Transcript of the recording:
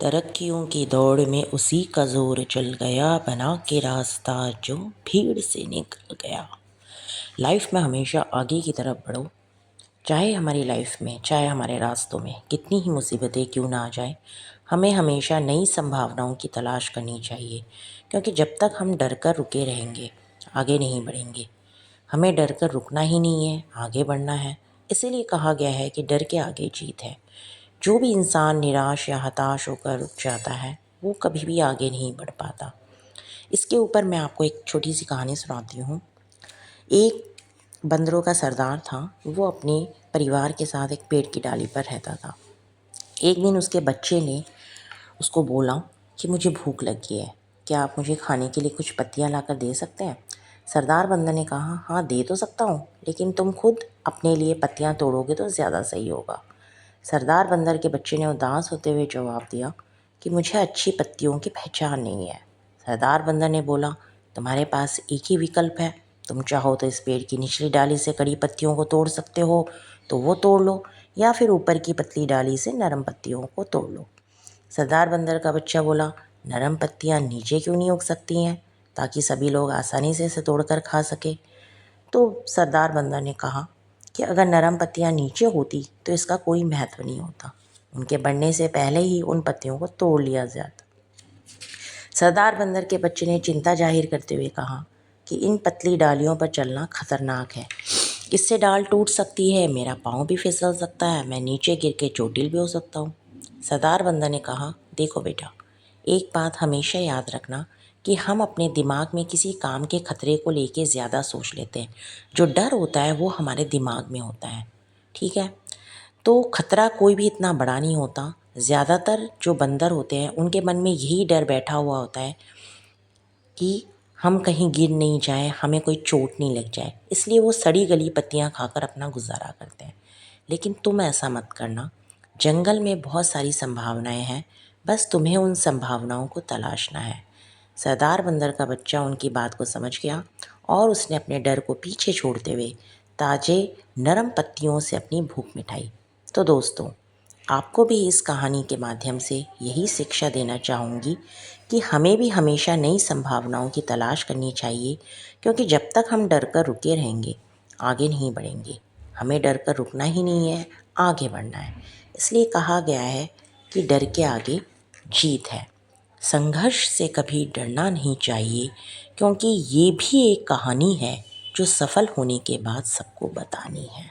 तरक्कियों की दौड़ में उसी का ज़ोर चल गया, बना के रास्ता जो भीड़ से निकल गया। लाइफ में हमेशा आगे की तरफ बढ़ो। चाहे हमारी लाइफ में, चाहे हमारे रास्तों में कितनी ही मुसीबतें क्यों ना आ जाए, हमें हमेशा नई संभावनाओं की तलाश करनी चाहिए। क्योंकि जब तक हम डर कर रुके रहेंगे, आगे नहीं बढ़ेंगे। हमें डर कर रुकना ही नहीं है, आगे बढ़ना है। इसीलिए कहा गया है कि डर के आगे जीत है। जो भी इंसान निराश या हताश होकर रुक जाता है, वो कभी भी आगे नहीं बढ़ पाता। इसके ऊपर मैं आपको एक छोटी सी कहानी सुनाती हूँ। एक बंदरों का सरदार था। वो अपने परिवार के साथ एक पेड़ की डाली पर रहता था। एक दिन उसके बच्चे ने उसको बोला कि मुझे भूख लगी है, क्या आप मुझे खाने के लिए कुछ पत्तियाँ लाकर दे सकते हैं? सरदार बंदर ने कहा, हाँ दे तो सकता हूँ, लेकिन तुम खुद अपने लिए पत्तियाँ तोड़ोगे तो ज़्यादा सही होगा। सरदार बंदर के बच्चे ने उदास होते हुए जवाब दिया कि मुझे अच्छी पत्तियों की पहचान नहीं है। सरदार बंदर ने बोला, तुम्हारे पास एक ही विकल्प है। तुम चाहो तो इस पेड़ की निचली डाली से कड़ी पत्तियों को तोड़ सकते हो, तो वो तोड़ लो, या फिर ऊपर की पतली डाली से नरम पत्तियों को तोड़ लो। सरदार बंदर का बच्चा बोला, नरम पत्तियाँ नीचे क्यों नहीं उग सकती हैं, ताकि सभी लोग आसानी से इसे तोड़कर खा सके। तो सरदार बंदर ने कहा कि अगर नरम पत्तियाँ नीचे होती तो इसका कोई महत्व नहीं होता। उनके बढ़ने से पहले ही उन पत्तियों को तोड़ लिया जाता। सरदार बंदर के बच्चे ने चिंता जाहिर करते हुए कहा कि इन पतली डालियों पर चलना खतरनाक है। इससे डाल टूट सकती है, मेरा पाँव भी फिसल सकता है, मैं नीचे गिर के चोटिल भी हो सकता हूँ। सरदार बंदर ने कहा, देखो बेटा, एक बात हमेशा याद रखना कि हम अपने दिमाग में किसी काम के खतरे को लेके ज़्यादा सोच लेते हैं। जो डर होता है वो हमारे दिमाग में होता है, ठीक है? तो खतरा कोई भी इतना बड़ा नहीं होता। ज़्यादातर जो बंदर होते हैं उनके मन में यही डर बैठा हुआ होता है कि हम कहीं गिर नहीं जाएं, हमें कोई चोट नहीं लग जाए, इसलिए वो सड़ी गली पत्तियां खाकर अपना गुजारा करते हैं। लेकिन तुम ऐसा मत करना। जंगल में बहुत सारी संभावनाएं हैं, बस तुम्हें उन संभावनाओं को तलाशना है। सरदार बंदर का बच्चा उनकी बात को समझ गया और उसने अपने डर को पीछे छोड़ते हुए ताजे नरम पत्तियों से अपनी भूख मिटाई। तो दोस्तों, आपको भी इस कहानी के माध्यम से यही शिक्षा देना चाहूँगी कि हमें भी हमेशा नई संभावनाओं की तलाश करनी चाहिए। क्योंकि जब तक हम डर कर रुके रहेंगे, आगे नहीं बढ़ेंगे। हमें डर कर रुकना ही नहीं है, आगे बढ़ना है। इसलिए कहा गया है कि डर के आगे जीत है। संघर्ष से कभी डरना नहीं चाहिए, क्योंकि ये भी एक कहानी है जो सफल होने के बाद सबको बतानी है।